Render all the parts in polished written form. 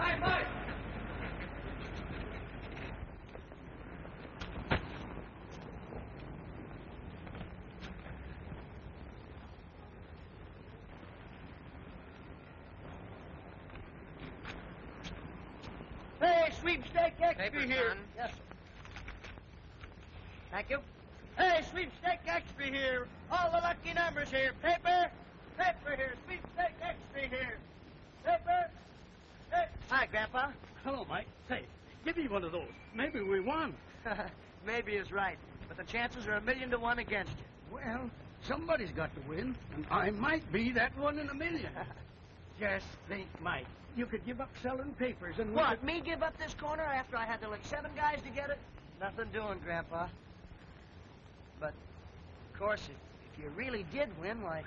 Hey, Mike! Hey, sweepstake extra Papers, here. son. Yes, sir. Thank you. Hey, sweepstake extra here. All the lucky numbers here. Paper. Paper here. Sweepstake extra here. Paper. Hey. Hi, Grandpa. Hello, Mike. Say, give me one of those. Maybe we won. Maybe is right, but the chances are 1,000,000 to 1 against you. Well, somebody's got to win, and I might be that one in a million. Just think, Mike, you could give up selling papers and... What, me give up this corner after I had to lick 7 guys to get it? Nothing doing, Grandpa. But, of course, if you really did win, why...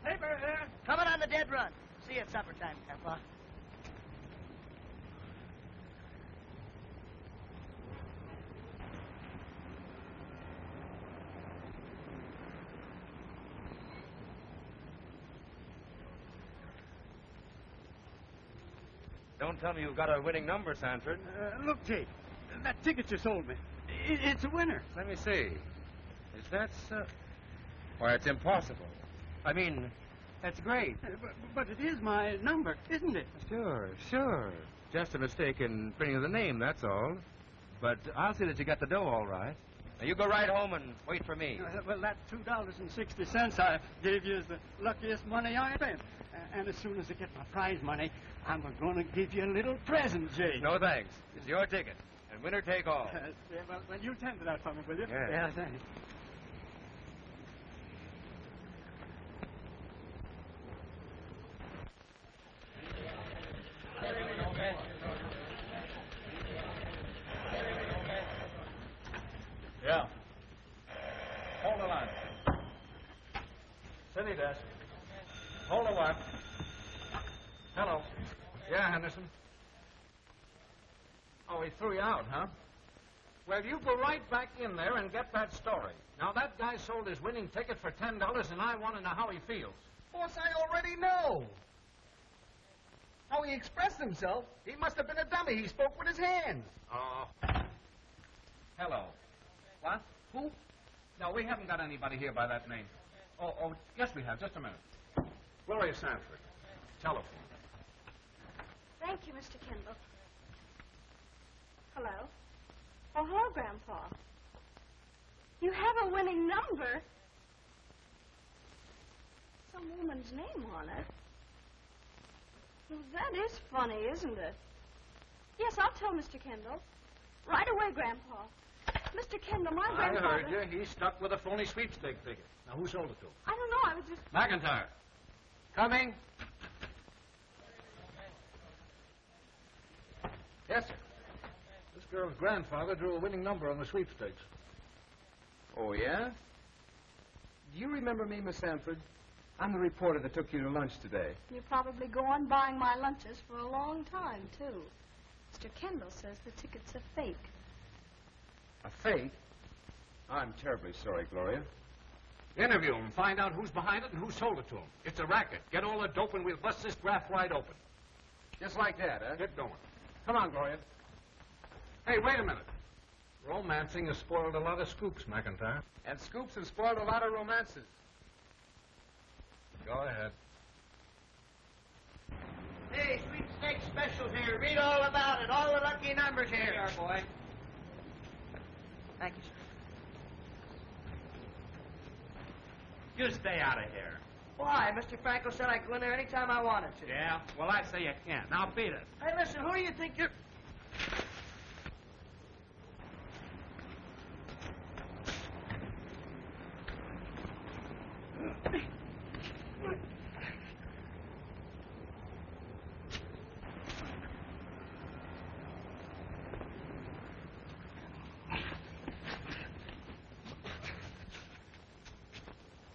Paper here. Coming on the dead run. See you at supper time, Grandpa. Don't tell me you've got a winning number, Sanford. Look, Jake, that ticket you sold me. It's a winner. Let me see. Is that so? Why, it's impossible. I mean, that's great. But it is my number, isn't it? Sure, sure. Just a mistake in printing the name, that's all. But I'll see that you get the dough all right. Now, you go right home and wait for me. Well, that $2.60 I gave you is the luckiest money I spent. And as soon as I get my prize money, I'm going to give you a little present, Jake. No, thanks. It's your ticket. And winner take all. Yeah, well, you tend to that for me, will you? Yes. Yeah, thanks. Yeah. Hold the line. City desk. Hold the what? Hello. Yeah, Henderson. Oh, he threw you out, huh? Well, you go right back in there and get that story. Now, that guy sold his winning ticket for $10, and I want to know how he feels. Boss, I already know. How he expressed himself, he must have been a dummy. He spoke with his hands. Oh. Hello. What? Who? No, we haven't got anybody here by that name. Oh, yes, we have. Just a minute. Gloria Sanford. Telephone. Thank you, Mr. Kendall. Hello? Oh, hello, Grandpa. You have a winning number. Some woman's name on it. Well, that is funny, isn't it? Yes, I'll tell Mr. Kendall. Right away, Grandpa. Mr. Kendall, my grandfather... I heard you. He stuck with a phony sweepstake ticket. Now, who sold it to him? I don't know. I was just... McIntyre. Coming. Yes, sir. This girl's grandfather drew a winning number on the sweepstakes. Oh, yeah? Do you remember me, Miss Sanford? I'm the reporter that took you to lunch today. You probably go on buying my lunches for a long time, too. Mr. Kendall says the ticket's a fake. A fake? I'm terribly sorry, Gloria. Interview him. Find out who's behind it and who sold it to him. It's a racket. Get all the dope and we'll bust this graft wide open. Just like that, huh? Get going. Come on, Gloria. Hey, wait a minute. Romancing has spoiled a lot of scoops, McIntyre. And scoops have spoiled a lot of romances. Go ahead. Hey, sweepstake specials here. Read all about it. All the lucky numbers here. Here, boy. Thank you, sir. You stay out of here. Why? Mr. Franco said I could go in there any time I wanted to. Yeah? Well, I say you can't. Now beat it. Hey, listen, who do you think you're...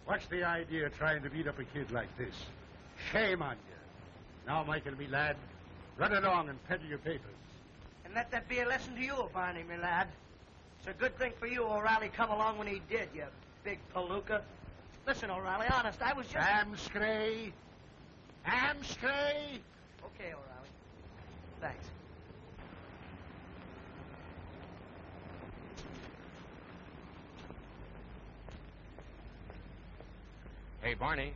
What's the idea of trying to beat up a kid like this? Shame on you. Now, Michael, me lad, run along and peddle your papers. And let that be a lesson to you, Barney, me lad. It's a good thing for you O'Reilly come along when he did, you big palooka. Listen, O'Reilly, honest, I was just... Amstray! Amstray! Okay, O'Reilly. Thanks. Hey, Barney.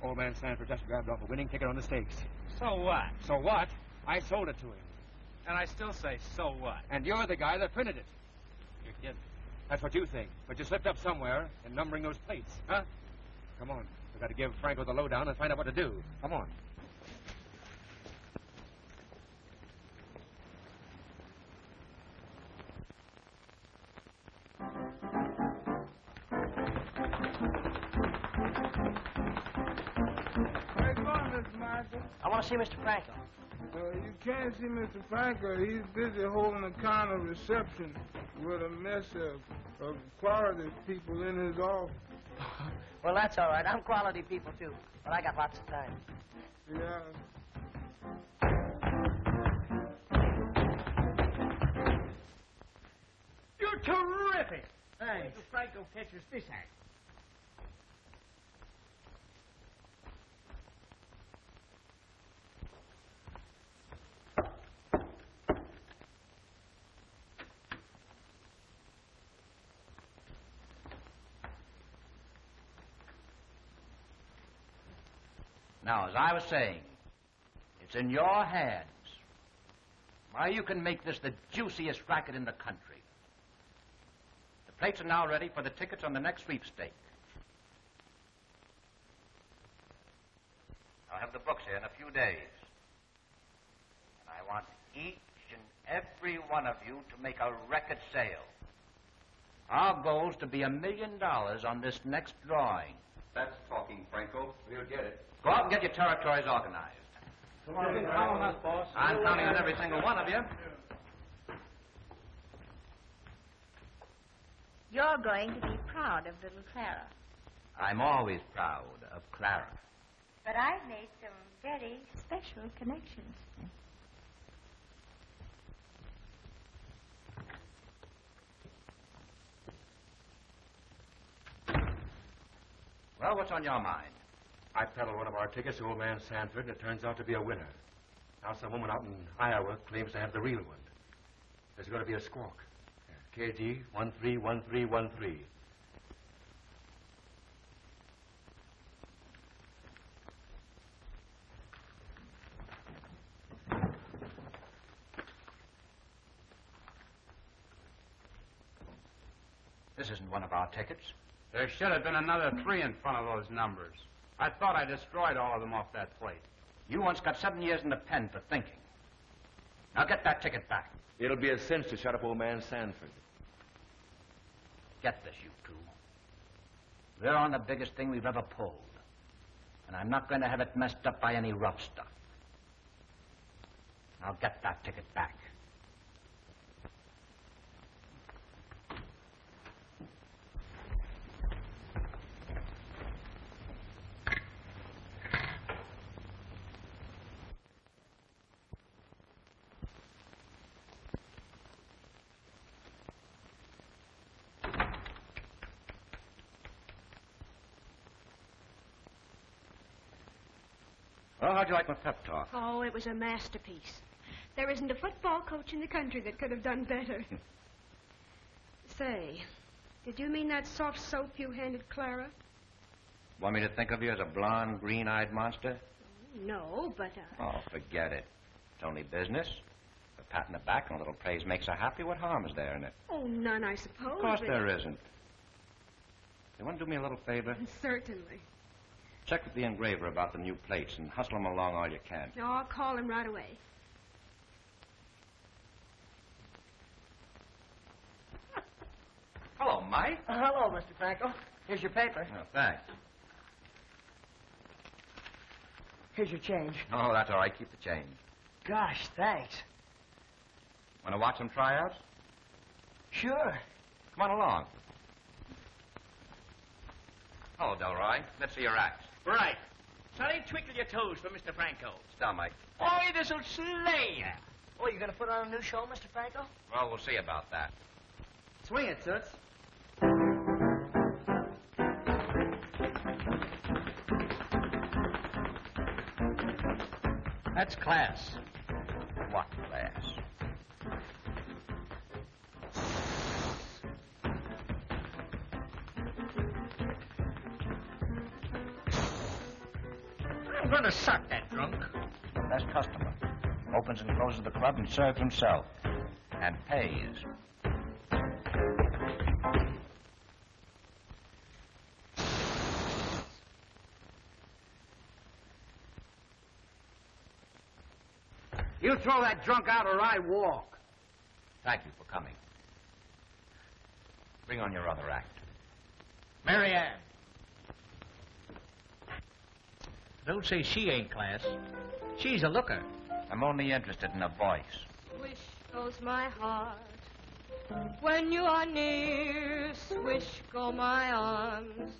Old man Sanford just grabbed off a winning ticket on the stakes. So what? So what? I sold it to him. And I still say, so what? And you're the guy that printed it. You're kidding. That's what you think. But you slipped up somewhere in numbering those plates, huh? Come on. We've got to give Franco the lowdown and find out what to do. Come on. Where you going, Mr. Michael? I want to see Mr. Franco. You can't see Mr. Franco. He's busy holding a kind of reception with a mess of quality people in his office. Well, that's all right. I'm quality people, too. But I got lots of time. Yeah. You're terrific. Thanks. Mr. Franco catches this act. Now, as I was saying, it's in your hands. Why, you can make this the juiciest racket in the country. The plates are now ready for the tickets on the next sweepstake. I'll have the books here in a few days. And I want each and every one of you to make a record sale. Our goal is to be $1 million on this next drawing. That's talking, Franco. We'll get it. Go out and get your territories organized. Come on, us, boss. I'm counting on every single one of you. You're going to be proud of little Clara. I'm always proud of Clara. But I've made some very special connections. Well, what's on your mind? I peddled one of our tickets to old man Sanford, and it turns out to be a winner. Now some woman out in Iowa claims to have the real one. There's going to be a squawk. KG 131313. This isn't one of our tickets. There should have been another 3 in front of those numbers. I thought I destroyed all of them off that plate. You once got 7 years in the pen for thinking. Now get that ticket back. It'll be a cinch to shut up old man Sanford. Get this, you two. We're on the biggest thing we've ever pulled. And I'm not going to have it messed up by any rough stuff. Now get that ticket back. Well, how'd you like my pep talk? Oh, it was a masterpiece. There isn't a football coach in the country that could have done better. Say, did you mean that soft soap you handed Clara? Want me to think of you as a blonde, green-eyed monster? No, but... Oh, forget it. It's only business. A pat on the back and a little praise makes her happy. What harm is there in it? Oh, none, I suppose. Of course but... there isn't. You want to do me a little favor? Certainly. Check with the engraver about the new plates and hustle them along all you can. No, I'll call him right away. Hello, Mike. Hello, Mr. Franco. Here's your paper. Oh, thanks. Here's your change. Oh, that's all right. Keep the change. Gosh, thanks. Want to watch some tryouts? Sure. Come on along. Hello, Delroy. Let's see your act. Right. Sonny, twinkle your toes for Mr. Franco. Sit down, Mike. Boy, this'll slay ya. Oh, you going to put on a new show, Mr. Franco? Well, we'll see about that. Swing it, Toots. That's class. What class? I'm going to suck that drunk. Best customer. Opens and closes the club and serves himself. And pays. You throw that drunk out or I walk. Thank you for coming. Bring on your other act. Mary Ann. Don't say she ain't class. She's a looker. I'm only interested in a voice. Swish goes my heart when you are near. Swish go my arms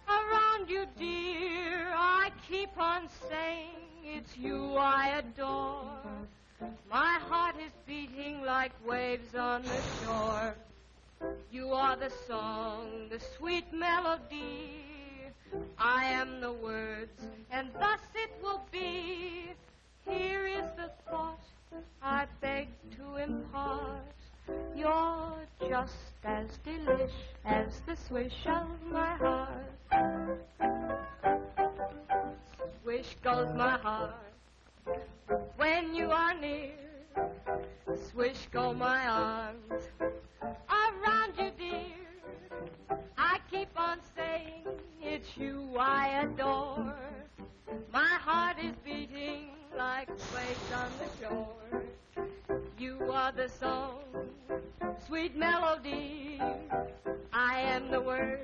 around you, dear. I keep on saying it's you I adore. My heart is beating like waves on the shore. You are the song, the sweet melody. I am the words, and thus it will be. Here is the thought I beg to impart. You're just as delish as the swish of my heart. Swish goes my heart when you are near. Swish go my arms around you, dear. I keep on saying it's you I adore. My heart is beating like waves on the shore. You are the song, sweet melody. I am the words,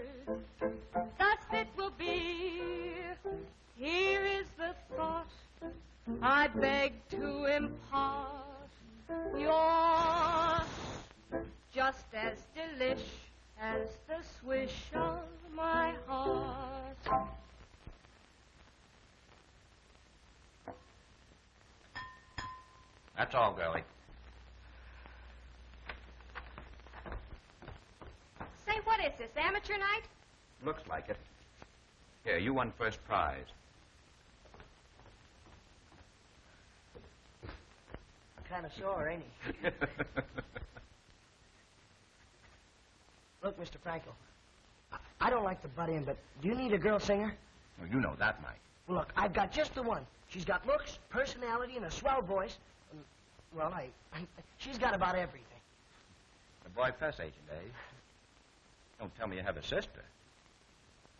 thus it will be. Here is the thought I beg to impart. You're just as delish as the swish of my heart. That's all, girlie. Say, what is this, amateur night? Looks like it. Here, you won first prize. Kind of sore, ain't he? Look, Mr. Franco, I don't like to butt in, but do you need a girl singer? Well, you know that, Mike. Well, look, I've got just the one. She's got looks, personality, and a swell voice. Well, she's got about everything. The boy press agent, eh? Don't tell me you have a sister.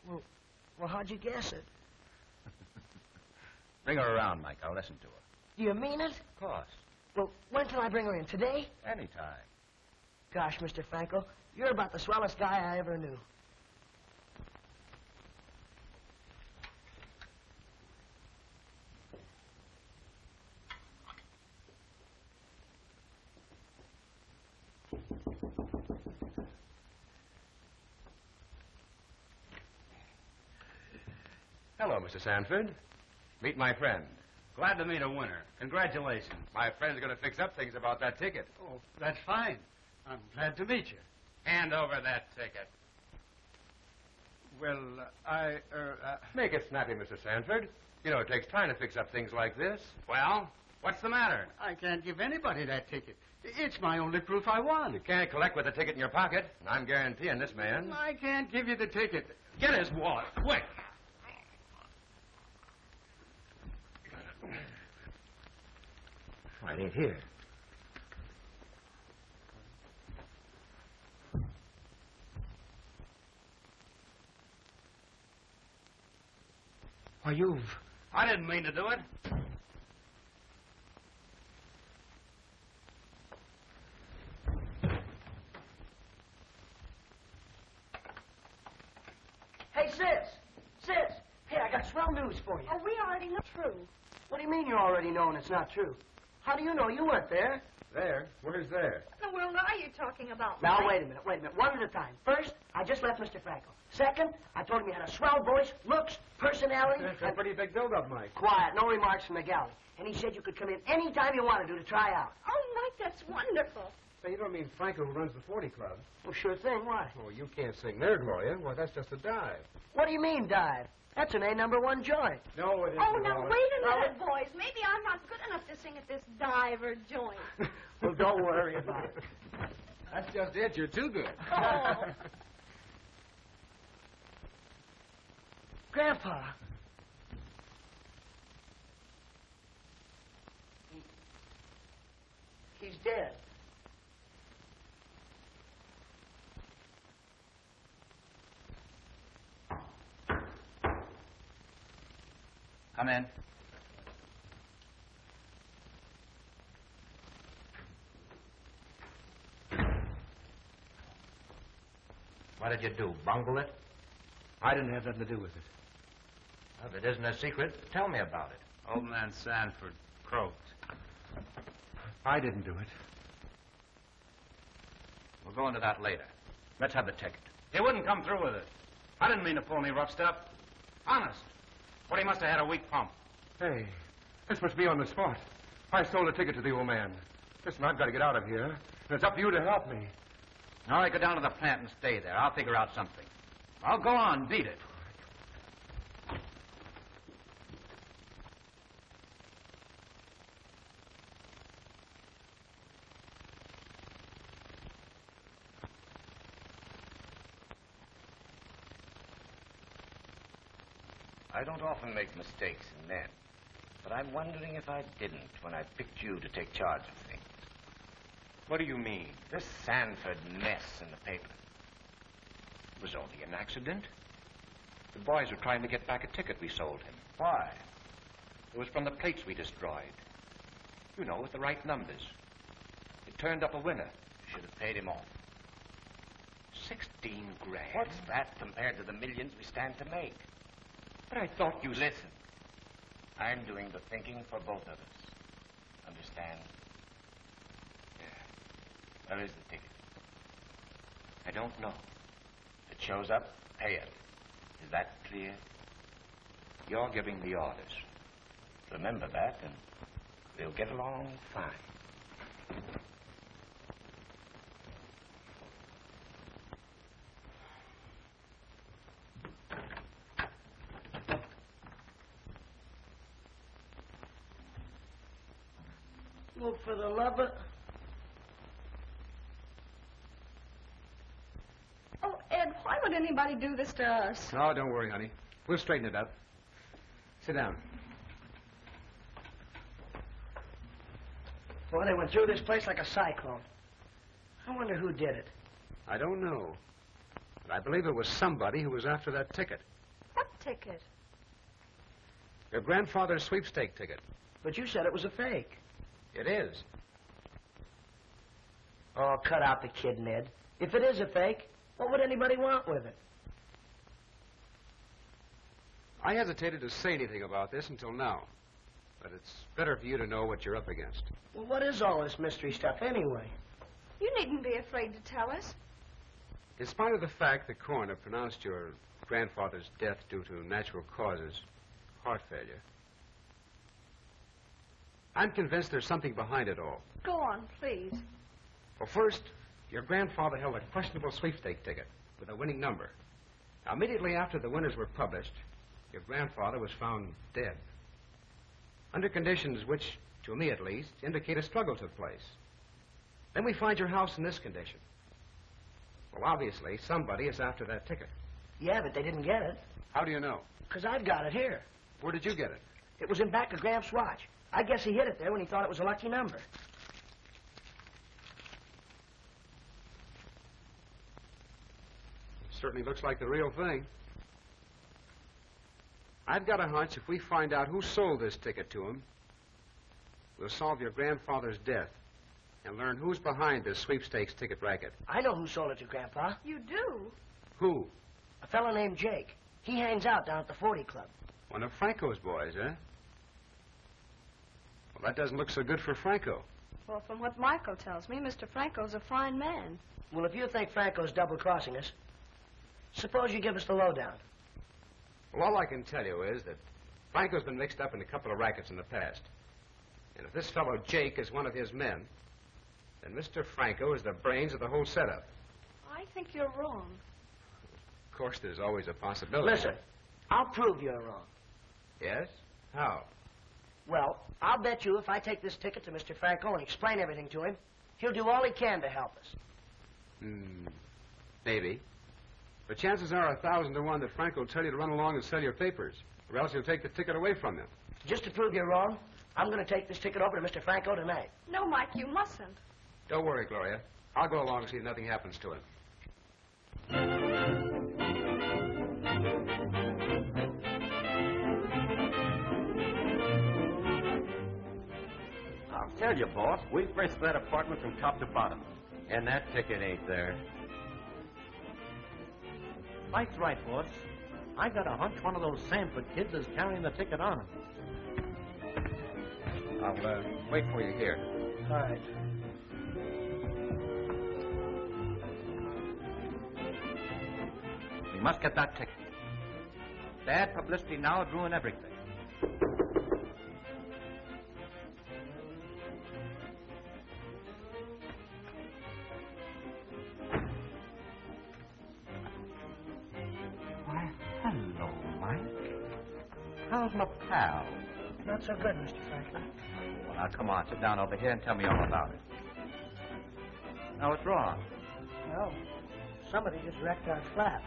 Well, how'd you guess it? Bring her around, Mike. I'll listen to her. Do you mean it? Of course. Well, when can I bring her in? Today? Anytime. Gosh, Mr. Franco, you're about the swellest guy I ever knew. Hello, Mr. Sanford. Meet my friend. Glad to meet a winner. Congratulations. My friend's going to fix up things about that ticket. Oh, that's fine. I'm glad to meet you. Hand over that ticket. Well, Make it snappy, Mr. Sanford. You know, it takes time to fix up things like this. Well, what's the matter? I can't give anybody that ticket. It's my only proof I won. You can't collect with the ticket in your pocket. And I'm guaranteeing this man. I can't give you the ticket. Get his wallet, quick. Why, it ain't here. Why, I didn't mean to do it. Hey, sis! Sis! Hey, I got swell news for you. Oh, we already know true. What do you mean you already know and it's not true? How do you know? You weren't there. There? Where's there? What in the world are you talking about? Now, Mike? wait a minute. One at a time. First, I just left Mr. Franco. Second, I told him he had a swell voice, looks, personality. That's a pretty big build-up, Mike. Quiet, no remarks from the galley. And he said you could come in any time you wanted to try out. Oh, Mike, that's wonderful. Hey, you don't mean Franco who runs the 40 Club? Well, sure thing. Why? Oh, you can't sing there, Gloria. Well, that's just a dive. What do you mean, dive? That's an A1 joint. No, it isn't. Oh, now, Wallace. wait a minute, boys. Maybe I'm not good enough to sing at this diver joint. Well, don't worry about it. That's just it. You're too good. Oh. Grandpa. He's dead. Come in. What did you do? Bungle it? I didn't have nothing to do with it. Well, if it isn't a secret, tell me about it. Old man Sanford croaked. I didn't do it. We'll go into that later. Let's have the ticket. He wouldn't come through with it. I didn't mean to pull any rough stuff. Honest. Well, he must have had a weak pump. Hey, this must be on the spot. I stole the ticket to the old man. Listen, I've got to get out of here, and it's up to you to help me. All right, go down to the plant and stay there. I'll figure out something. I'll go on. Beat it. I don't often make mistakes in men, but I'm wondering if I didn't when I picked you to take charge of things. What do you mean? This Sanford mess in the paper. It was only an accident. The boys were trying to get back a ticket we sold him. Why? It was from the plates we destroyed. You know, with the right numbers. It turned up a winner. Should have paid him off. 16 grand. What's that compared to the millions we stand to make? But I thought you... Listen. I'm doing the thinking for both of us. Understand? Yeah. Where is the ticket? I don't know. If it shows up, pay it. Is that clear? You're giving the orders. Remember that, and we'll get along fine. Well, for the love of... Oh, Ed, why would anybody do this to us? Oh, don't worry, honey. We'll straighten it up. Sit down. Boy, they went through this place like a cyclone. I wonder who did it. I don't know. But I believe it was somebody who was after that ticket. What ticket? Your grandfather's sweepstake ticket. But you said it was a fake. It is. Oh, cut out the kid, Ned. If it is a fake, what would anybody want with it? I hesitated to say anything about this until now. But it's better for you to know what you're up against. Well, what is all this mystery stuff anyway? You needn't be afraid to tell us. In spite of the fact the coroner pronounced your grandfather's death due to natural causes, heart failure, I'm convinced there's something behind it all. Go on, please. Well, first, your grandfather held a questionable sweepstake ticket with a winning number. Now, immediately after the winners were published, your grandfather was found dead. Under conditions which, to me at least, indicate a struggle took place. Then we find your house in this condition. Well, obviously, somebody is after that ticket. Yeah, but they didn't get it. How do you know? Because I've got it here. Where did you get it? It was in back of Gramps' watch. I guess he hid it there when he thought it was a lucky number. Certainly looks like the real thing. I've got a hunch if we find out who sold this ticket to him, we'll solve your grandfather's death and learn who's behind this sweepstakes ticket racket. I know who sold it to Grandpa. You do? Who? A fellow named Jake. He hangs out down at the 40 Club. One of Franco's boys, eh? Well, that doesn't look so good for Franco. Well, from what Michael tells me, Mr. Franco's a fine man. Well, if you think Franco's double-crossing us, suppose you give us the lowdown. Well, all I can tell you is that Franco's been mixed up in a couple of rackets in the past. And if this fellow Jake is one of his men, then Mr. Franco is the brains of the whole setup. I think you're wrong. Of course, there's always a possibility. Listen, I'll prove you're wrong. Yes? How? Well, I'll bet you if I take this ticket to Mr. Franco and explain everything to him, he'll do all he can to help us. Maybe. But chances are 1,000 to 1 that Franco will tell you to run along and sell your papers, or else he'll take the ticket away from you. Just to prove you're wrong, I'm going to take this ticket over to Mr. Franco tonight. No, Mike, you mustn't. Don't worry, Gloria. I'll go along and see if nothing happens to him. I'll tell you, boss, we frisked that apartment from top to bottom. And that ticket ain't there. Mike's right, boss. I got a hunch one of those Sanford kids is carrying the ticket on him. I'll wait for you here. All right. We must get that ticket. Bad publicity now would ruin everything. Why, hello, Mike. How's my pal? Not so good, Mr. Franco. Well, now, come on. Sit down over here and tell me all about it. Now, what's wrong? Well, somebody just wrecked our flat.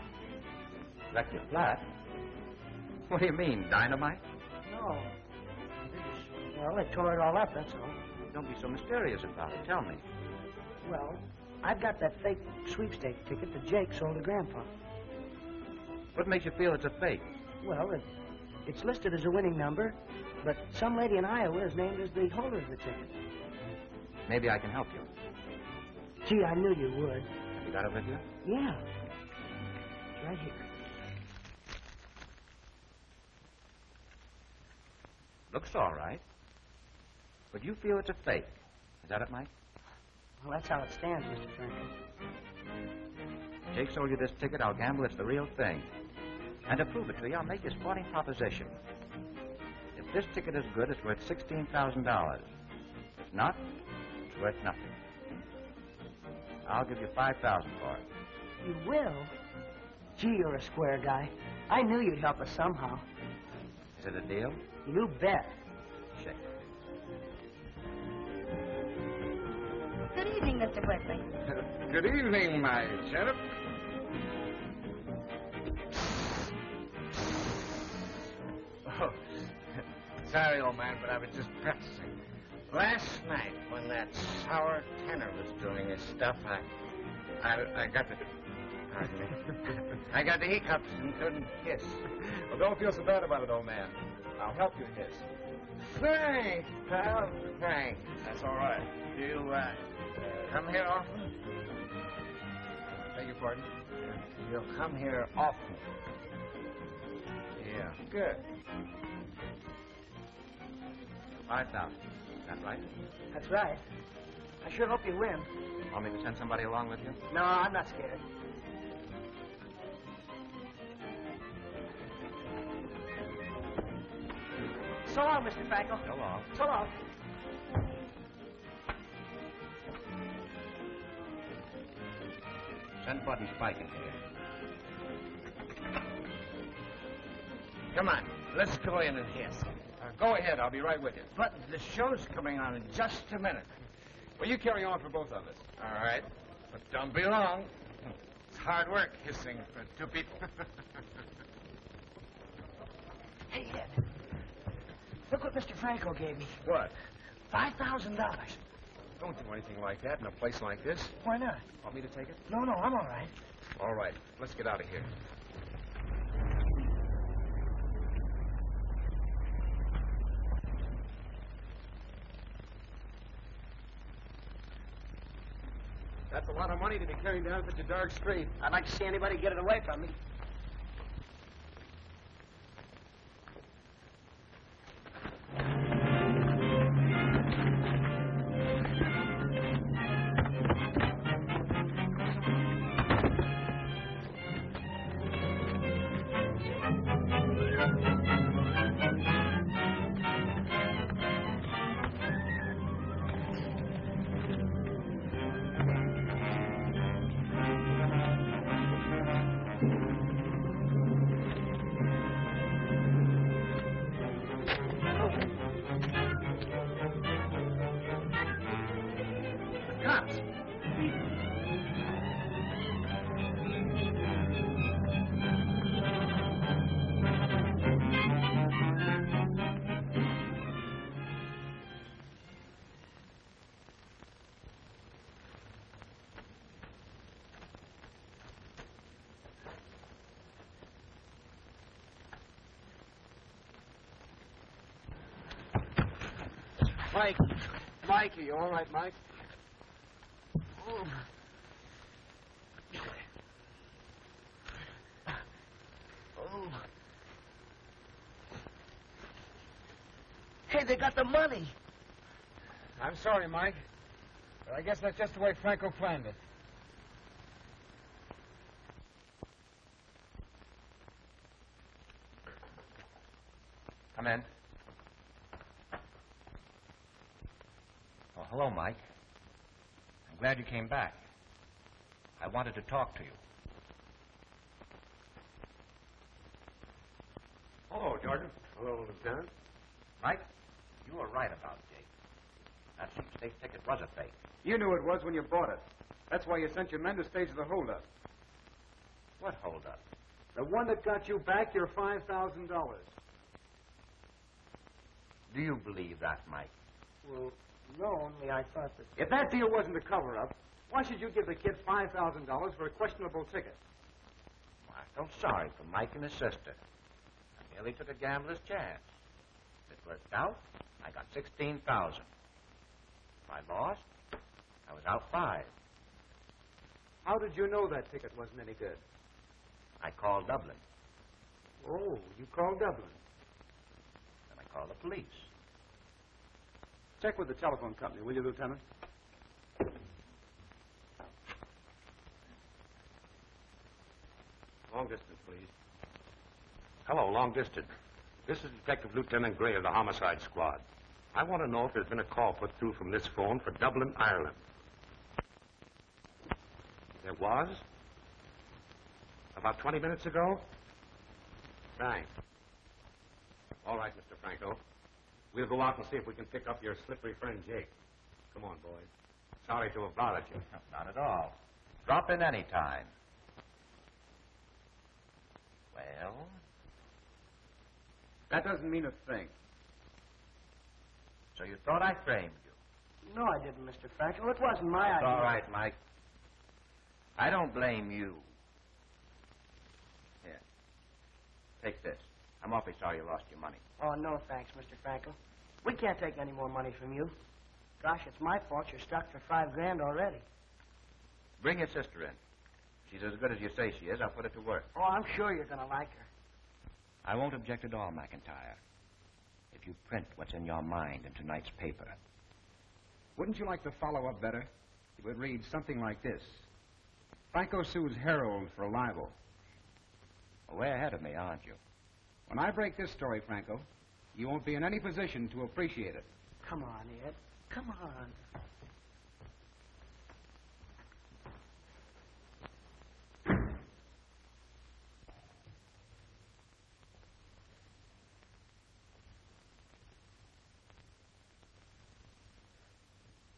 Wrecked your flat? What do you mean, dynamite? No. Well, they tore it all up, that's all. Don't be so mysterious about it. Tell me. Well, I've got that fake sweepstake ticket that Jake sold to Grandpa. What makes you feel it's a fake? Well, it's listed as a winning number, but some lady in Iowa is named as the holder of the ticket. Maybe I can help you. Gee, I knew you would. You got it with you? Yeah. It's right here. Looks all right. But you feel it's a fake. Is that it, Mike? Well, that's how it stands, Mr. Franco. Jake sold you this ticket. I'll gamble it's the real thing. And to prove it to you, I'll make you a sporting proposition. If this ticket is good, it's worth $16,000. If not, it's worth nothing. I'll give you $5,000 for it. You will? Gee, you're a square guy. I knew you'd help us somehow. Is it a deal? You bet. Shake. Good evening, Mr. Whitley. Good evening, my sheriff. Oh, sorry, old man, but I was just practicing. Last night, when that sour tenor was doing his stuff, I got the... Pardon me. I got the hiccups and couldn't hiss. Well, don't feel so bad about it, old man. I'll help you hiss. Thanks, pal. Thanks. That's all right. Do you, come here often? Beg your pardon? You'll come here often. Yeah. Good. 5,000. That right? That's right. I sure hope you win. Want me to send somebody along with you? No, I'm not scared. So long, Mr. Franco. So long. So long. Send Bud and Spike in here. Come on, let's go in and hiss. Go ahead. I'll be right with you. But the show's coming on in just a minute. Well, you carry on for both of us. All right, but don't be long. It's hard work hissing for two people. Hey, Ed. Look what Mr. Franco gave me. What? $5,000. Don't do anything like that in a place like this. Why not? Want me to take it? No, I'm all right. All right. Let's get out of here. That's a lot of money to be carrying down such a dark street. I'd like to see anybody get it away from me. Mike. Mike, are you all right, Mike? Oh. Oh. Hey, they got the money. I'm sorry, Mike. But I guess that's just the way Franco planned it. Come in. Oh, hello, Mike. I'm glad you came back. I wanted to talk to you. Hello, Jordan. Hello, Lieutenant. Mike, you were right about Jake. That sweepstakes ticket was a fake. You knew it was when you bought it. That's why you sent your men to stage the holdup. What holdup? The one that got you back your $5,000. Do you believe that, Mike? Well, no, only I thought that... If that deal wasn't a cover-up, why should you give the kid $5,000 for a questionable ticket? I felt sorry for Mike and his sister. I merely took a gambler's chance. If it worked out, I got $16,000. If I lost, I was out $5,000. How did you know that ticket wasn't any good? I called Dublin. Oh, you called Dublin. Then I called the police. Check with the telephone company, will you, Lieutenant? Long distance, please. Hello, long distance. This is Detective Lieutenant Gray of the Homicide Squad. I want to know if there's been a call put through from this phone for Dublin, Ireland. There was? About 20 minutes ago? Thanks. All right, Mr. Franco. We'll go out and see if we can pick up your slippery friend, Jake. Come on, boys. Sorry to have bothered you. Not at all. Drop in any time. Well? That doesn't mean a thing. So you thought I framed you? No, I didn't, Mr. Franco. It wasn't my idea. All right, Mike. I don't blame you. Here. Take this. I'm awfully sorry you lost your money. Oh, no thanks, Mr. Franco. We can't take any more money from you. Gosh, it's my fault you're stuck for $5,000 already. Bring your sister in. She's as good as you say she is. I'll put her to work. Oh, I'm sure you're going to like her. I won't object at all, McIntyre. If you print what's in your mind in tonight's paper. Wouldn't you like to follow up better? It would read something like this. Franco sues Harold for libel. Well, way ahead of me, aren't you? When I break this story, Franco, you won't be in any position to appreciate it. Come on, Ed. Come on.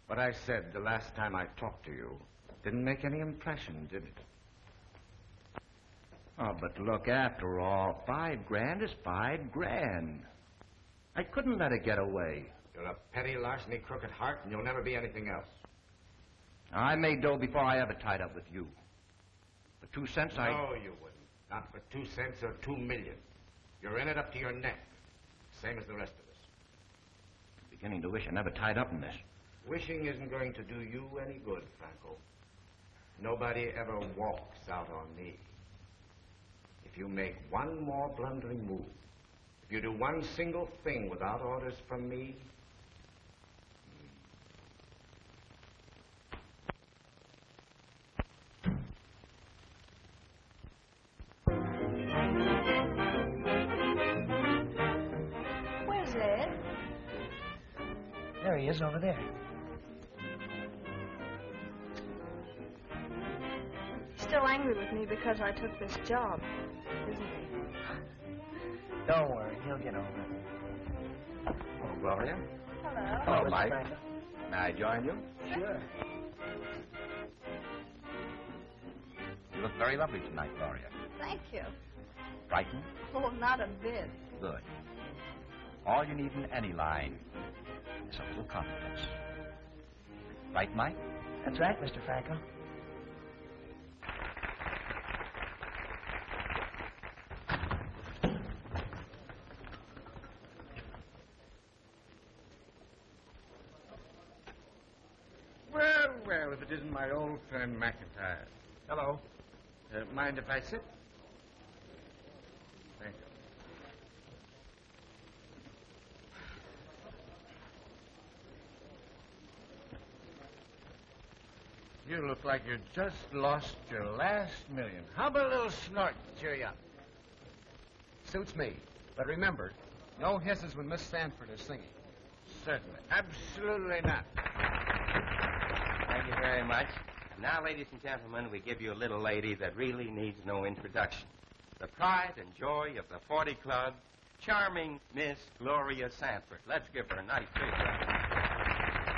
What I said the last time I talked to you didn't make any impression, did it? Oh, but look, after all, $5,000 is $5,000. I couldn't let it get away. You're a petty, larceny, crooked heart, and you'll never be anything else. I made dough before I ever tied up with you. For 2 cents, No, you wouldn't. Not for 2 cents or 2 million. You're in it up to your neck, same as the rest of us. I'm beginning to wish I never tied up in this. Wishing isn't going to do you any good, Franco. Nobody ever walks out on me. If you make one more blundering move, if you do one single thing without orders from me, Where's Ed? There he is over there. He's still angry with me because I took this job, isn't he? Don't worry, he'll get over it. Oh, Gloria. Hello. Hello, Mike. May I join you? Sure. You look very lovely tonight, Gloria. Thank you. Frightened? Oh, not a bit. Good. All you need in any line is a little confidence. Right, Mike? That's right, Mr. Franco. Well, if it isn't my old friend McIntyre. Hello. Mind if I sit? Thank you. You look like you just lost your last million. How about a little snort to cheer you up? Suits me. But remember, no hisses when Miss Sanford is singing. Certainly. Absolutely not. Thank you very much. Now, ladies and gentlemen, we give you a little lady that really needs no introduction. The pride and joy of the 40 Club, charming Miss Gloria Sanford. Let's give her a nice big round.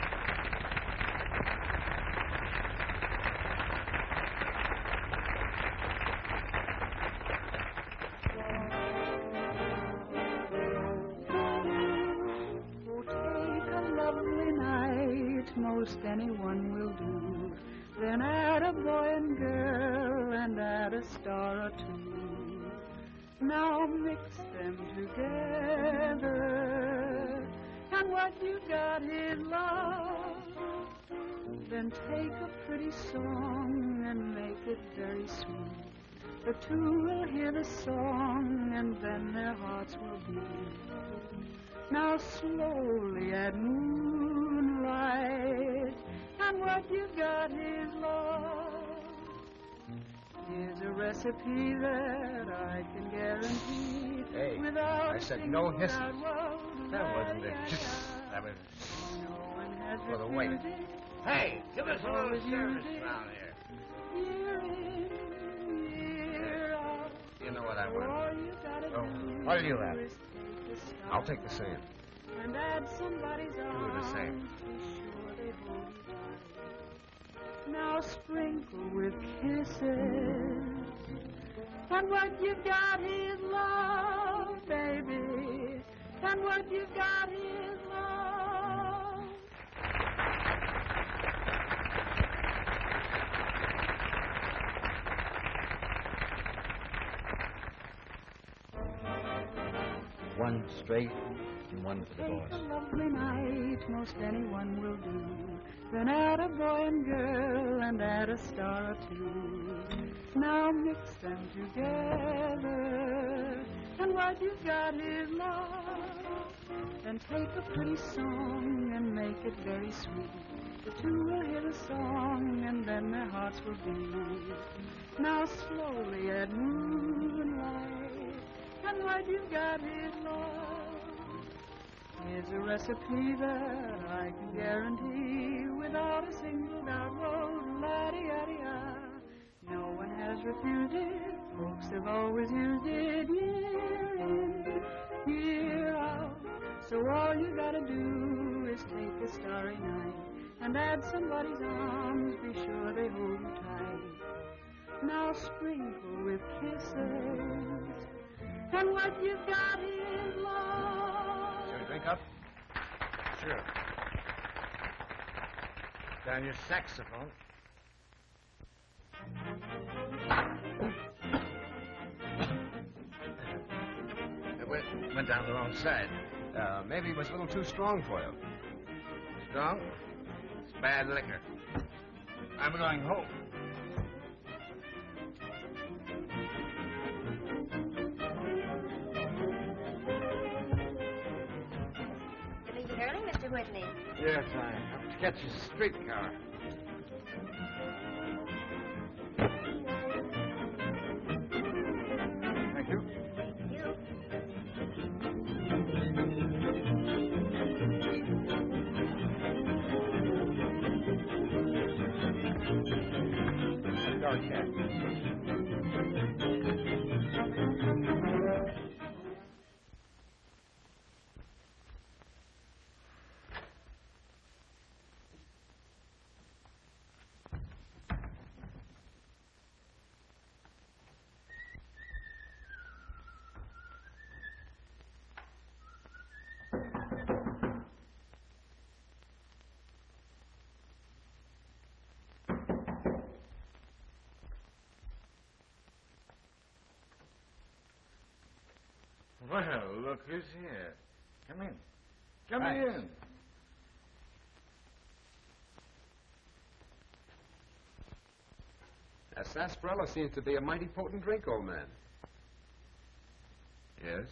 Most anyone will do. Then add a boy and girl and add a star or two. Now mix them together, and what you got is love. Then take a pretty song and make it very sweet. The two will hear the song and then their hearts will beat. Now slowly add moonlight, and what you got is love. Here's a recipe that I can guarantee. Hey, without I said no hisses. That wasn't a that was for the wait. Hey, give us a little service around here. Year in, year out. You know what I want. All you gotta do What'll you have? is I'll take the sand. and add somebody's Do arms. the same. Be sure they hold you tight. Now sprinkle with kisses, and what you got is love, baby. And what you got is love. One straight and one for the Take boys. a lovely night, most anyone will do. Then add a boy and girl and add a star or two. Now mix them together, and what you've got is love. Then take a pretty song and make it very sweet. The two will hear the song and then their hearts will beat. Now slowly add moonlight, and what you've got is love. Here's a recipe that I can guarantee without a single doubt. Whoa, la-di-ya-di-ya. No one has refused it. Folks have always used it year in, year out. So all you gotta do is take a starry night and add somebody's arms. Be sure they hold you tight. Now sprinkle with kisses, and what you've got is love. Shall we drink up? Sure. Down your saxophone. It went down the wrong side. Maybe it was a little too strong for you. Strong? It's bad liquor. I'm going home. Leave early, Mr. Whitney. Yes, I have to catch a streetcar. Thank you. Dark cat. Well, look who's here. Come in. Come Thanks. in. A sarsaparilla seems to be a mighty potent drink, old man. Yes,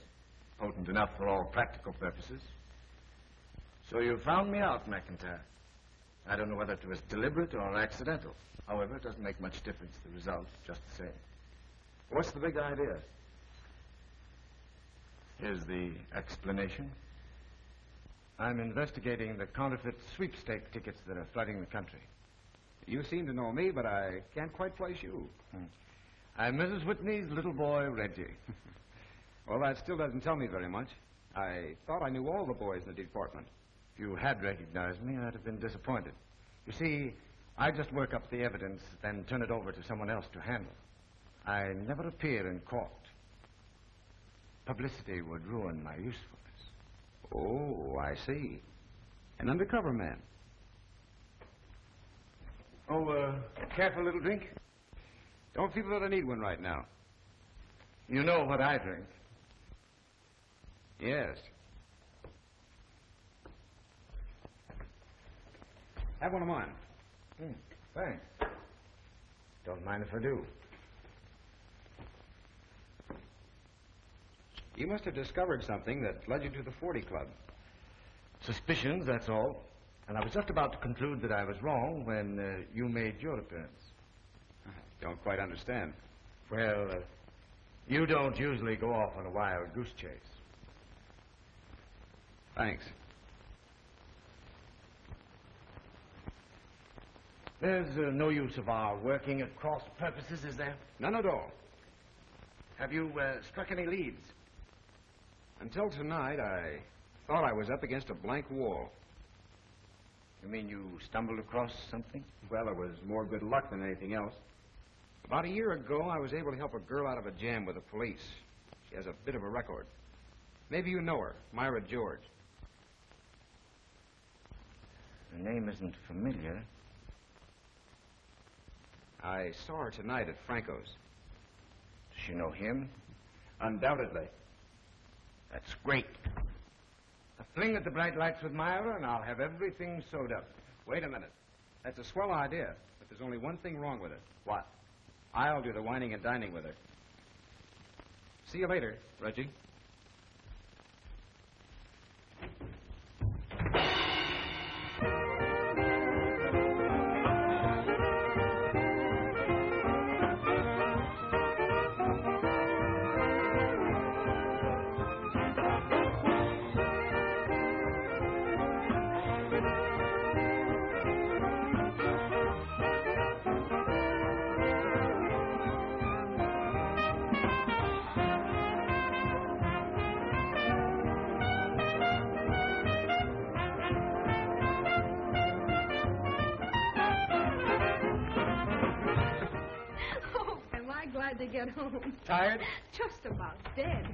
potent enough for all practical purposes. So you found me out, McIntyre. I don't know whether it was deliberate or accidental. However, it doesn't make much difference, the result, just the same. What's the big idea? Here's the explanation. I'm investigating the counterfeit sweepstake tickets that are flooding the country. You seem to know me, but I can't quite place you. I'm Mrs. Whitney's little boy, Reggie. Well, that still doesn't tell me very much. I thought I knew all the boys in the department. If you had recognized me, I'd have been disappointed. You see, I just work up the evidence, then turn it over to someone else to handle. I never appear in court. Publicity would ruin my usefulness. Oh, I see. An undercover man. Oh, care for a little drink? Don't feel that I need one right now. You know what I drink. Yes. Have one of mine. Thanks. Don't mind if I do. You must have discovered something that led you to the 40 Club. Suspicions, that's all. And I was just about to conclude that I was wrong when you made your appearance. Don't quite understand. Well, you don't usually go off on a wild goose chase. Thanks. There's no use of our working at cross purposes, is there? None at all. Have you struck any leads? Until tonight, I thought I was up against a blank wall. You mean you stumbled across something? Well, it was more good luck than anything else. About a year ago, I was able to help a girl out of a jam with the police. She has a bit of a record. Maybe you know her, Myra George. Her name isn't familiar. I saw her tonight at Franco's. Does she know him? Undoubtedly. That's great. A fling at the bright lights with Myra, and I'll have everything sewed up. Wait a minute. That's a swell idea, but there's only one thing wrong with it. What? I'll do the whining and dining with her. See you later, Reggie. To get home. Tired? Just about dead.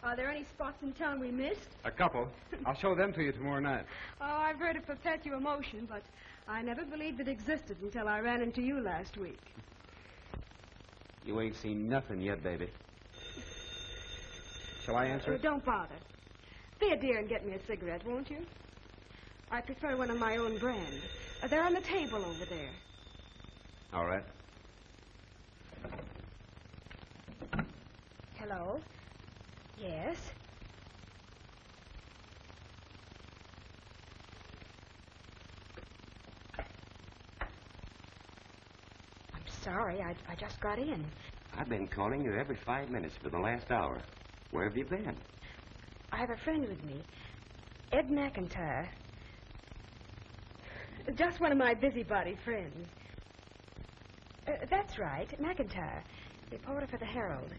Are there any spots in town we missed? A couple. I'll show them to you tomorrow night. Oh, I've heard of Perpetual Motion, but I never believed it existed until I ran into you last week. You ain't seen nothing yet, baby. Shall I answer it? Don't bother. Be a dear and get me a cigarette, won't you? I prefer one of my own brand. They're on the table over there. All right. Hello? Yes? I'm sorry. I just got in. I've been calling you every 5 minutes for the last hour. Where have you been? I have a friend with me, Ed McIntyre. Just one of my busybody friends. That's right, McIntyre, reporter for the Herald.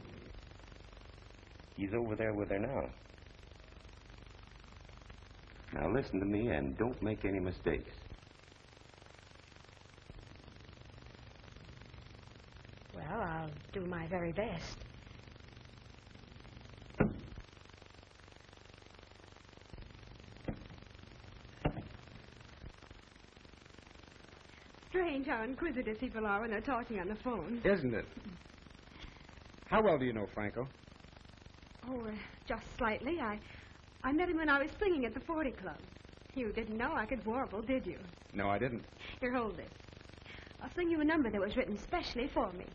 He's over there with her now. Now listen to me and don't make any mistakes. Well, I'll do my very best. Strange how inquisitive people are when they're talking on the phone. Isn't it? How well do you know Franco? Oh, just slightly. I met him when I was singing at the 40 Club. You didn't know I could warble, did you? No, I didn't. Here, hold this. I'll sing you a number that was written specially for me.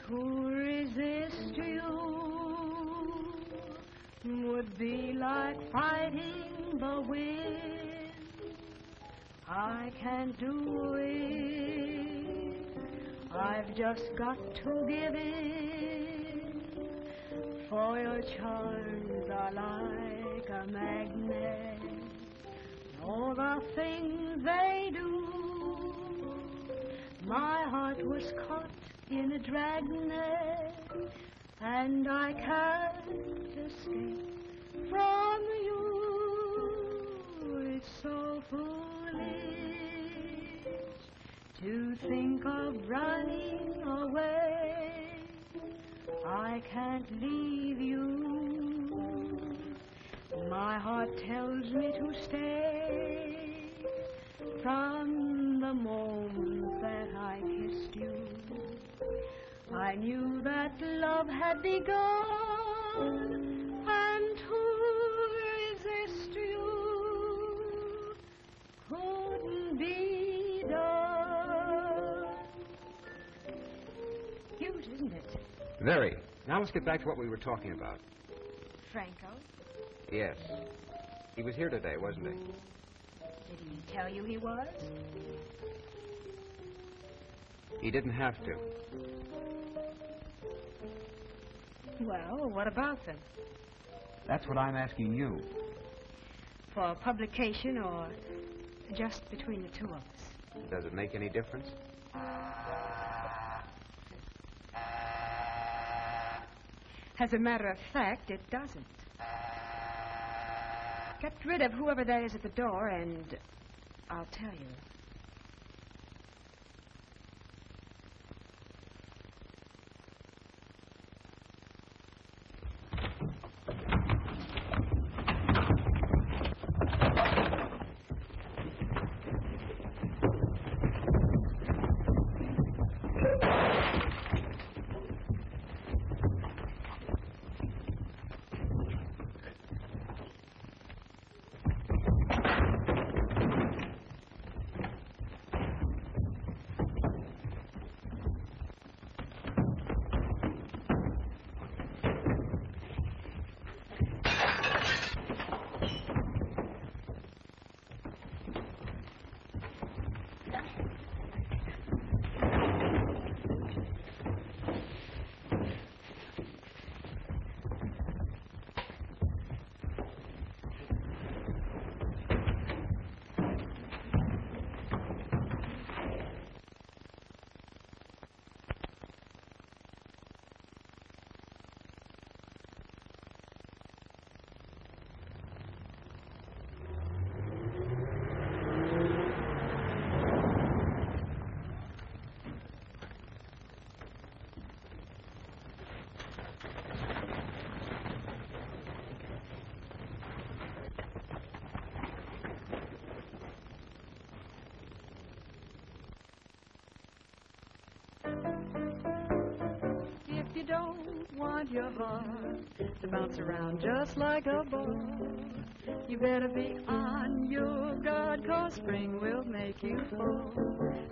To resist you would be like fighting the wind. I can't do it. I've just got to give in. For your charms are like a magnet. All the things they do. My heart was caught in a dragnet, and I can't escape from you. It's so foolish to think of running away. I can't leave you. My heart tells me to stay from the moment that I kissed you. I knew that love had begun, and to resist you couldn't be done. Huge, isn't it? Very. Now let's get back to what we were talking about. Franco, Yes. He was here today, wasn't he? did he tell you he was? He didn't have to. Well, what about them? That's what I'm asking you. For publication or just between the two of us? Does it make any difference? As a matter of fact, it doesn't. Get rid of whoever that is at the door, and I'll tell you. You don't want your heart to bounce around just like a ball. You better be on your guard, 'cause spring will make you fall.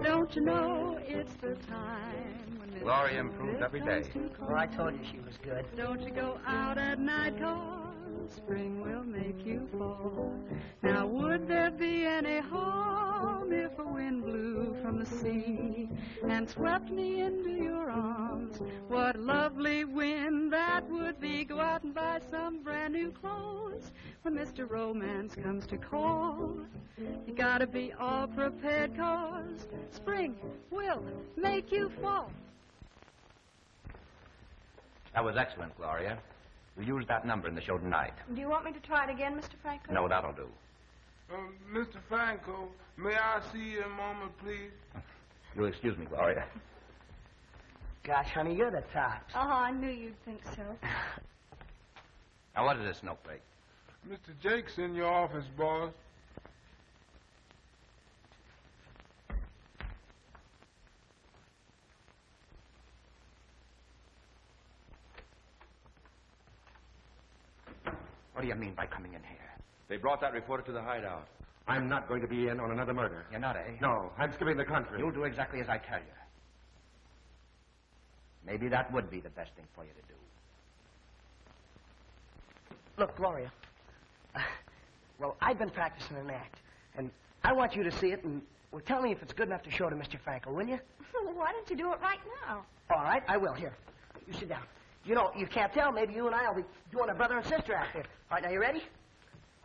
Don't you know it's the time when Gloria improved every day. Well, I told you she was good. Don't you go out at night, 'cause spring will make you fall. Now, would there be any harm if a wind blew from the sea and swept me into your arms? What lovely wind that would be. Go out and buy some brand new clothes when Mr. Romance comes to call. You gotta be all prepared, 'cause spring will make you fall. That was excellent, Gloria. We used that number in the show tonight. Do you want me to try it again, Mr. Franco? No, that'll do. Mr. Franco, may I see you a moment, please? You'll excuse me, Gloria. Gosh, honey, you're the tops. Oh, I knew you'd think so. Now, what is this snowflake? Mr. Jake's in your office, boss. What do you mean by coming in here? They brought that reporter to the hideout. I'm not going to be in on another murder. You're not, eh? No, I'm skipping the country. You'll do exactly as I tell you. Maybe that would be the best thing for you to do. Look, Gloria. Well, I've been practicing an act, and I want you to see it, and well, tell me if it's good enough to show to Mr. Franco, will you? Well, why don't you do it right now? All right, I will. Here, you sit down. You know, you can't tell. Maybe you and I will be doing a brother and sister act here. All right, now you ready?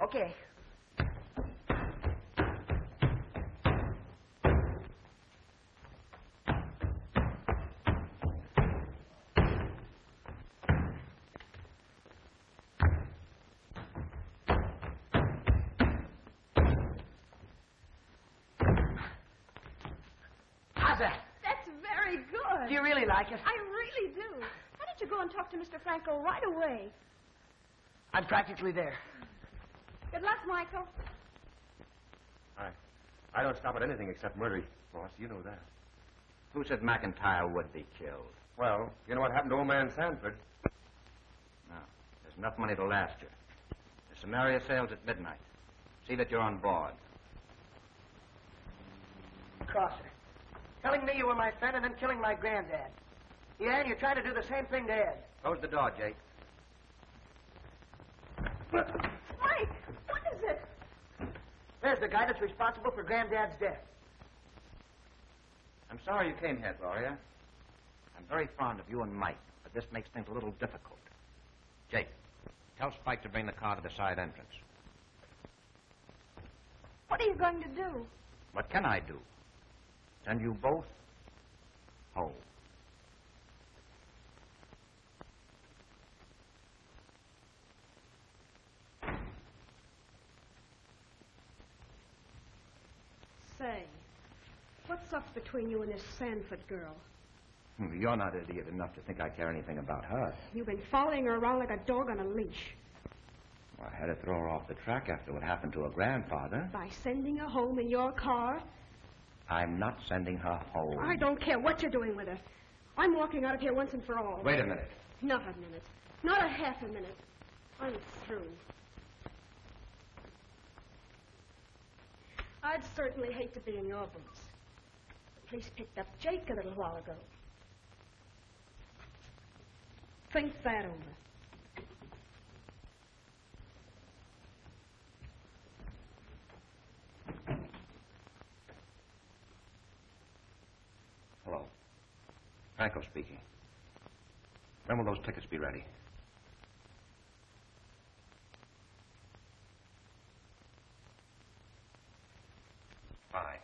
Okay. How's that? That's very good. Do you really like it? I really do. Why don't you go and talk to Mr. Franco right away? I'm practically there. Good luck, Michael. I don't stop at anything except murder, boss. You know that. Who said McIntyre would be killed? Well, you know what happened to old man Sanford? No. There's enough money to last you. The Samaria sails at midnight. See that you're on board. Crosser. Telling me you were my friend and then killing my granddad. Yeah, and you're trying to do the same thing to Ed. Close the door, Jake. Mike, what is it? There's the guy that's responsible for Granddad's death. I'm sorry you came here, Gloria. I'm very fond of you and Mike, but this makes things a little difficult. Jake, tell Spike to bring the car to the side entrance. What are you going to do? What can I do? Send you both home. Say, what's up between you and this Sanford girl? You're not idiot enough to think I care anything about her. You've been following her around like a dog on a leash. Well, I had to throw her off the track after what happened to her grandfather. By sending her home in your car? I'm not sending her home. I don't care what you're doing with her. I'm walking out of here once and for all. Wait a minute. Not a minute. Not a half a minute. I'm through. I'd certainly hate to be in your boots. The police picked up Jake a little while ago. Think that over. Hello. Franco speaking. When will those tickets be ready? Fine.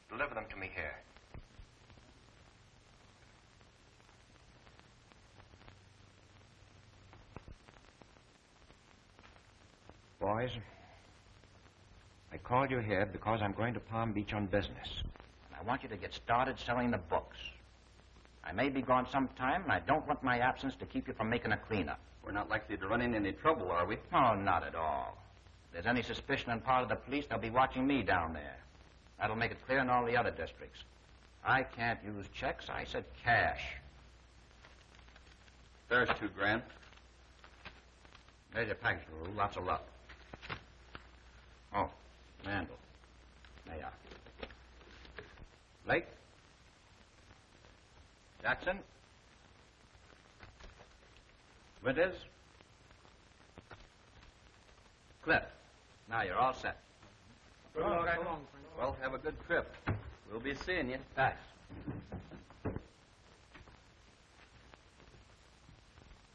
Deliver them to me here. Boys, I called you here because I'm going to Palm Beach on business. And I want you to get started selling the books. I may be gone some time, and I don't want my absence to keep you from making a cleanup. We're not likely to run into any trouble, are we? Oh, not at all. If there's any suspicion on part of the police, they'll be watching me down there. That'll make it clear in all the other districts. I can't use checks. I said cash. There's $2,000. There's your package, Lou. Lots of luck. Oh, Randall. There you are. Blake? Jackson? Winters? Cliff. Now you're all set. Good luck. Well, have a good trip. We'll be seeing you. Thanks.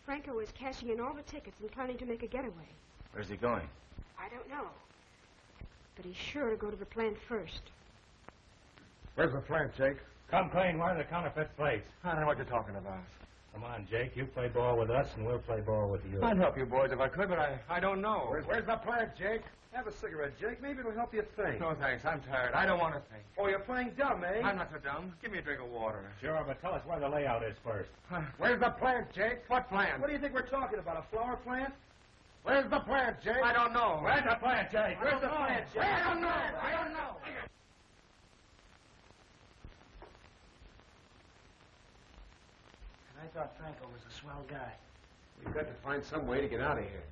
Franco is cashing in all the tickets and planning to make a getaway. Where's he going? I don't know. But he's sure to go to the plant first. Where's the plant, Jake? Come clean. Why the counterfeit plates? I don't know what you're talking about. Come on, Jake. You play ball with us, and we'll play ball with you. I'd help you boys if I could, but I don't know. Where's the plant, Jake? Have a cigarette, Jake. Maybe it'll help you think. No, thanks. I'm tired. I don't want to think. Oh, you're playing dumb, eh? I'm not so dumb. Give me a drink of water. Sure, but tell us where the layout is first. Where's the plant, Jake? What plant? What do you think we're talking about? A flower plant? Where's the plant, Jake? I don't know. Where's the plant, Jake? Where's the plant, Jake? I don't know. I don't know. I thought Franco was a swell guy. We've got to find some way to get out of here.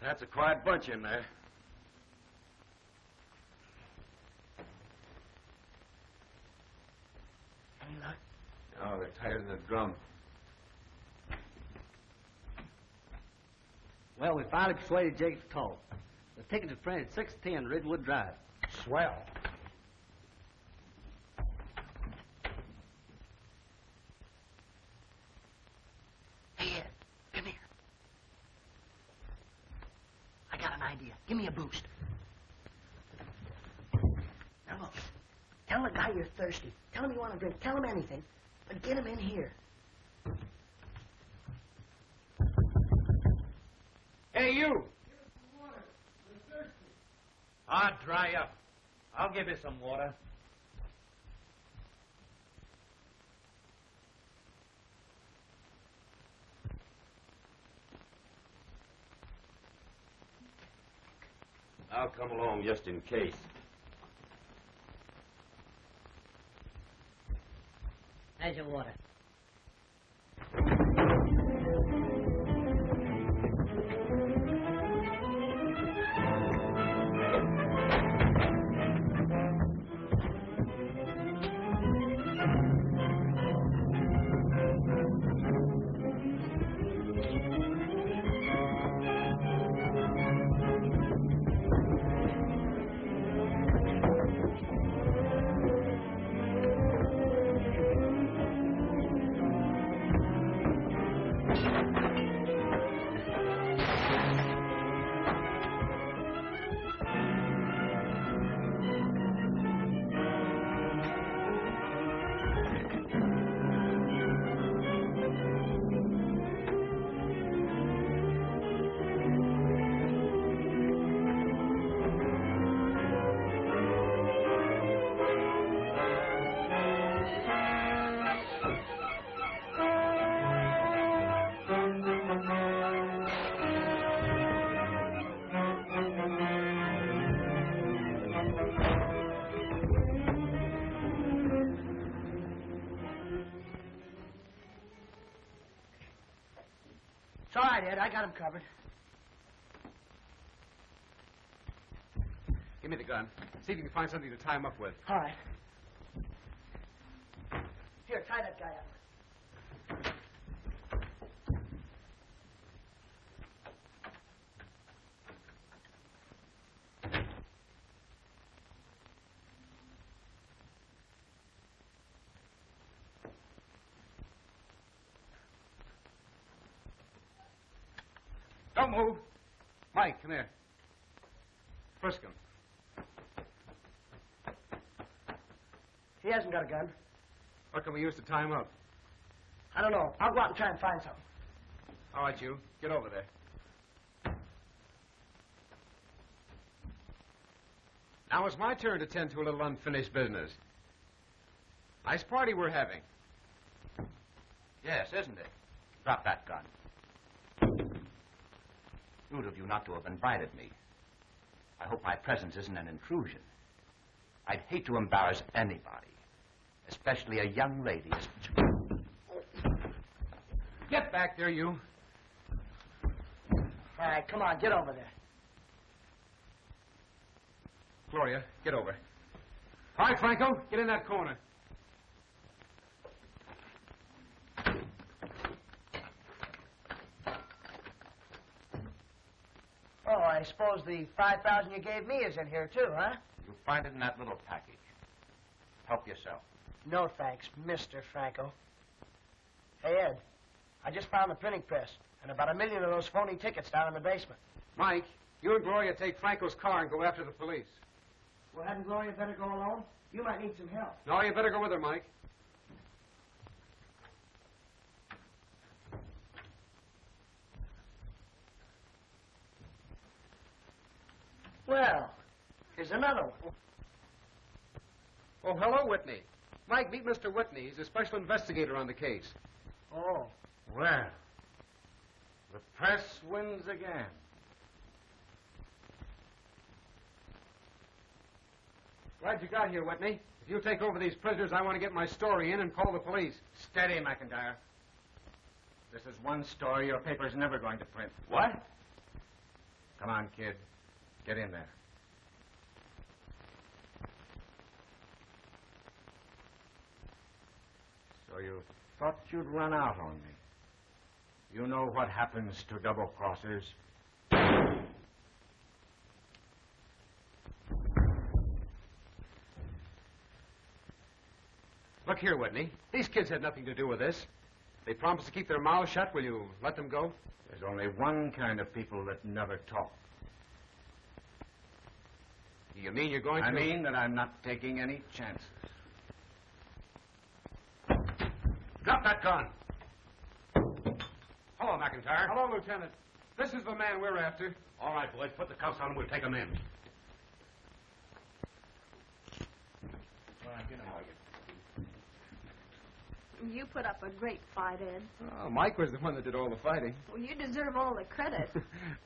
That's a quiet bunch in there. Any luck? Oh, they're tired in the drum. Well, we finally persuaded Jake to call. The ticket is printed 610 Ridgewood Drive. Swell. Hey, Ed, come here. I got an idea. Give me a boost. Now look, tell the guy you're thirsty. Tell him you want a drink. Tell him anything, but get him in here. Hey, you! Ah, dry up. I'll give you some water. I'll come along just in case. There's your water. It's all right, Ed. I got him covered. Give me the gun. See if you can find something to tie him up with. All right. Here, tie that guy up. Don't move. Mike, come here. Frisk him. He hasn't got a gun. What can we use to tie him up? I don't know. I'll go out and try and find something. All right, you. Get over there. Now it's my turn to tend to a little unfinished business. Nice party we're having. Yes, isn't it? Drop that gun. Rude of you not to have invited me. I hope my presence isn't an intrusion. I'd hate to embarrass anybody, especially a young lady. Get back there, you. All right, come on, get over there. Gloria, get over. All right, Franco, get in that corner. Oh, I suppose the $5,000 you gave me is in here, too, huh? You'll find it in that little package. Help yourself. No, thanks, Mr. Franco. Hey, Ed, I just found the printing press and about 1 million of those phony tickets down in the basement. Mike, you and Gloria take Franco's car and go after the police. Well, hadn't Gloria better go alone? You might need some help. No, you better go with her, Mike. Well, here's another one. Oh, hello, Whitney. Mike, meet Mr. Whitney. He's a special investigator on the case. Oh. Well, The press wins again. Glad you got here, Whitney. If you take over these prisoners, I want to get my story in and call the police. Steady, McIntyre. This is one story your paper's never going to print. What? Come on, kid. Get in there. So you thought you'd run out on me. You know what happens to double-crossers. Look here, Whitney. These kids had nothing to do with this. They promised to keep their mouths shut. Will you let them go? There's only one kind of people that never talk. You mean you're going to... I mean that I'm not taking any chances. Drop that gun. Hello, McIntyre. Hello, Lieutenant. This is the man we're after. All right, boys, put the cuffs on him. We'll take him in. You put up a great fight, Ed. Oh, Mike was the one that did all the fighting. Well, you deserve all the credit.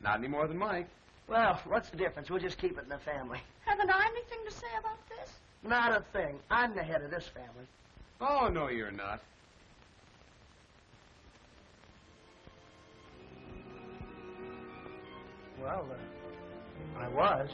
Not any more than Mike. Well, what's the difference? We'll just keep it in the family. Haven't I anything to say about this? Not a thing. I'm the head of this family. Oh, no, you're not. Well, I was.